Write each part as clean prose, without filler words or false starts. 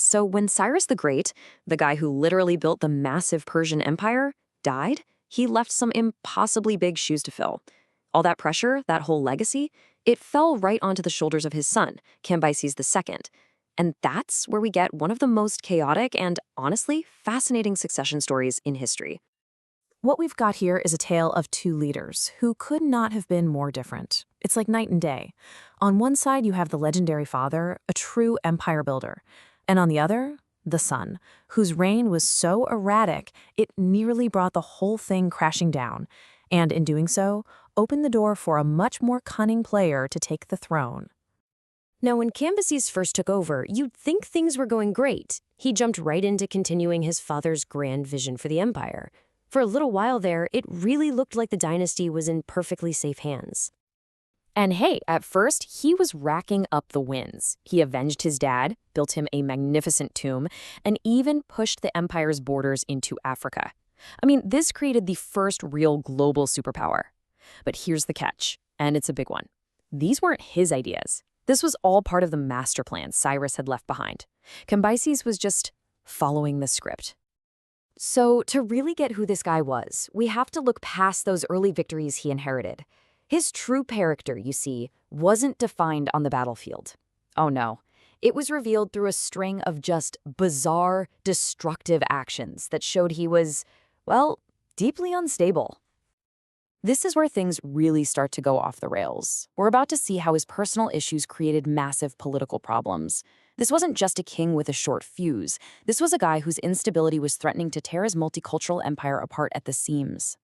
So when Cyrus the Great, the guy who literally built the massive Persian Empire, died, he left some impossibly big shoes to fill. All that pressure, that whole legacy, it fell right onto the shoulders of his son, Cambyses II. And that's where we get one of the most chaotic and, honestly, fascinating succession stories in history. What we've got here is a tale of two leaders who could not have been more different. It's like night and day. On one side, you have the legendary father, a true empire builder. And on the other, the son, whose reign was so erratic, it nearly brought the whole thing crashing down. And in doing so, opened the door for a much more cunning player to take the throne. Now, when Cambyses first took over, you'd think things were going great. He jumped right into continuing his father's grand vision for the empire. For a little while there, it really looked like the dynasty was in perfectly safe hands. And hey, at first, he was racking up the wins. He avenged his dad, built him a magnificent tomb, and even pushed the empire's borders into Africa. I mean, this created the first real global superpower. But here's the catch, and it's a big one. These weren't his ideas. This was all part of the master plan Cyrus had left behind. Cambyses was just following the script. So, to really get who this guy was, we have to look past those early victories he inherited. His true character, you see, wasn't defined on the battlefield. Oh no. It was revealed through a string of just bizarre, destructive actions that showed he was, well, deeply unstable. This is where things really start to go off the rails. We're about to see how his personal issues created massive political problems. This wasn't just a king with a short fuse. This was a guy whose instability was threatening to tear his multicultural empire apart at the seams.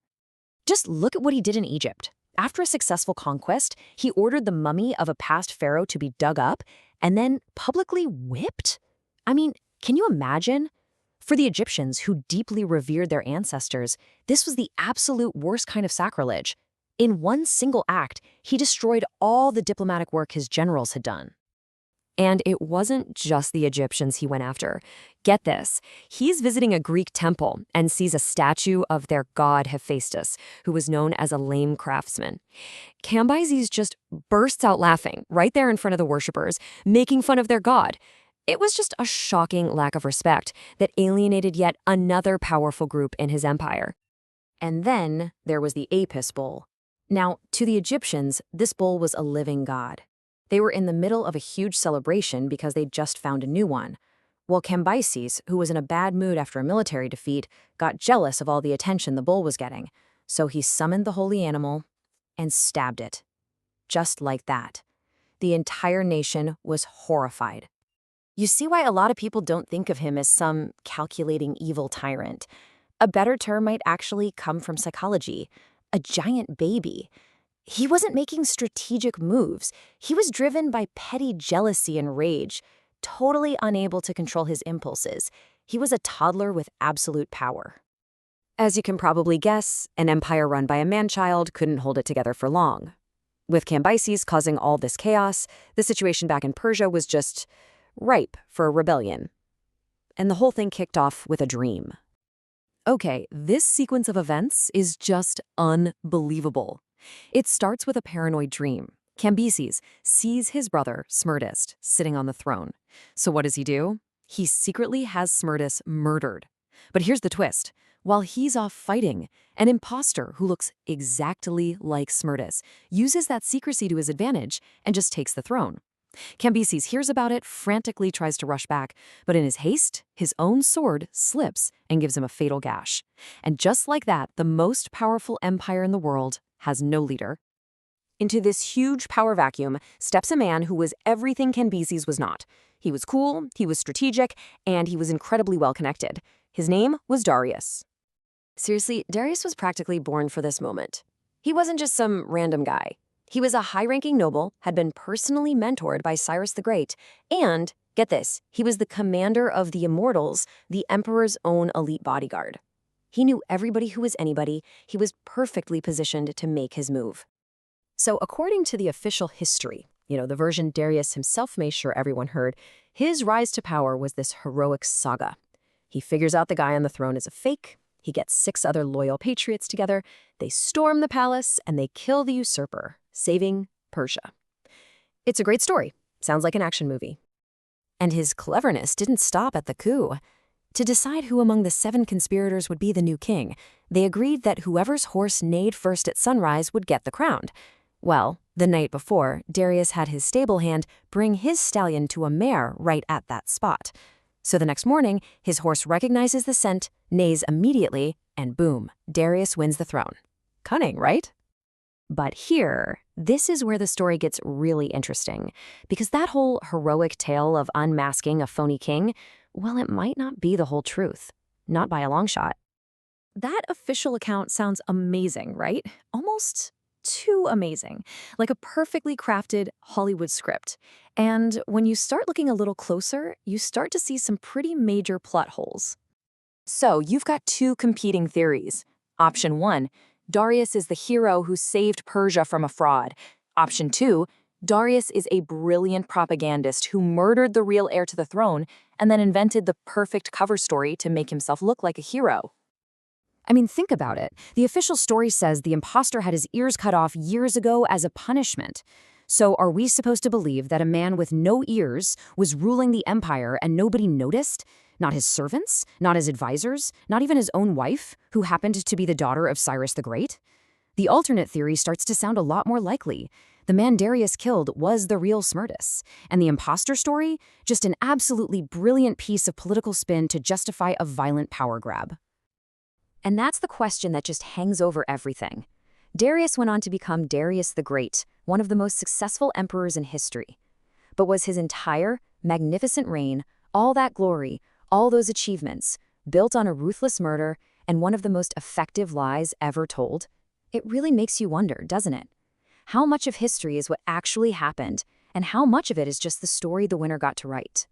Just look at what he did in Egypt. After a successful conquest, he ordered the mummy of a past pharaoh to be dug up and then publicly whipped? I mean, can you imagine? For the Egyptians, who deeply revered their ancestors, this was the absolute worst kind of sacrilege. In one single act, he destroyed all the diplomatic work his generals had done. And it wasn't just the Egyptians he went after. Get this, he's visiting a Greek temple and sees a statue of their god Hephaestus, who was known as a lame craftsman. Cambyses just bursts out laughing right there in front of the worshippers, making fun of their god. It was just a shocking lack of respect that alienated yet another powerful group in his empire. And then there was the Apis bull. Now, to the Egyptians, this bull was a living god. They were in the middle of a huge celebration because they'd just found a new one. Well, Cambyses, who was in a bad mood after a military defeat, got jealous of all the attention the bull was getting. So he summoned the holy animal and stabbed it. Just like that. The entire nation was horrified. You see why a lot of people don't think of him as some calculating evil tyrant. A better term might actually come from psychology. A giant baby. He wasn't making strategic moves. He was driven by petty jealousy and rage, totally unable to control his impulses. He was a toddler with absolute power. As you can probably guess, an empire run by a man-child couldn't hold it together for long. With Cambyses causing all this chaos, the situation back in Persia was just ripe for a rebellion. And the whole thing kicked off with a dream. Okay, this sequence of events is just unbelievable. It starts with a paranoid dream. Cambyses sees his brother, Smerdis, sitting on the throne. So what does he do? He secretly has Smerdis murdered. But here's the twist. While he's off fighting, an imposter who looks exactly like Smerdis uses that secrecy to his advantage and just takes the throne. Cambyses hears about it, frantically tries to rush back, but in his haste, his own sword slips and gives him a fatal gash. And just like that, the most powerful empire in the world has no leader. Into this huge power vacuum steps a man who was everything Cambyses was not. He was cool, he was strategic, and he was incredibly well connected. His name was Darius. Seriously, Darius was practically born for this moment. He wasn't just some random guy. He was a high-ranking noble, had been personally mentored by Cyrus the Great, and, get this, he was the commander of the Immortals, the emperor's own elite bodyguard. He knew everybody who was anybody. He was perfectly positioned to make his move. So according to the official history, the version Darius himself made sure everyone heard, his rise to power was this heroic saga. He figures out the guy on the throne is a fake. He gets 6 other loyal patriots together. They storm the palace and they kill the usurper, saving Persia. It's a great story. Sounds like an action movie. And his cleverness didn't stop at the coup. To decide who among the 7 conspirators would be the new king, they agreed that whoever's horse neighed first at sunrise would get the crown. Well, the night before, Darius had his stable hand bring his stallion to a mare right at that spot. So the next morning, his horse recognizes the scent, neighs immediately, and boom, Darius wins the throne. Cunning, right? But here, this is where the story gets really interesting, because that whole heroic tale of unmasking a phony king, well, it might not be the whole truth. Not by a long shot. That official account sounds amazing, right? Almost too amazing, like a perfectly crafted Hollywood script. And when you start looking a little closer, you start to see some pretty major plot holes. So you've got 2 competing theories. Option 1, Darius is the hero who saved Persia from a fraud. Option 2, Darius is a brilliant propagandist who murdered the real heir to the throne and then invented the perfect cover story to make himself look like a hero. I mean, think about it. The official story says the imposter had his ears cut off years ago as a punishment. So are we supposed to believe that a man with no ears was ruling the empire and nobody noticed? Not his servants, not his advisors, not even his own wife, who happened to be the daughter of Cyrus the Great? The alternate theory starts to sound a lot more likely. The man Darius killed was the real Smerdis, and the imposter story, just an absolutely brilliant piece of political spin to justify a violent power grab. And that's the question that just hangs over everything. Darius went on to become Darius the Great, one of the most successful emperors in history. But was his entire, magnificent reign, all that glory, all those achievements, built on a ruthless murder and one of the most effective lies ever told? It really makes you wonder, doesn't it? How much of history is what actually happened, and how much of it is just the story the winner got to write?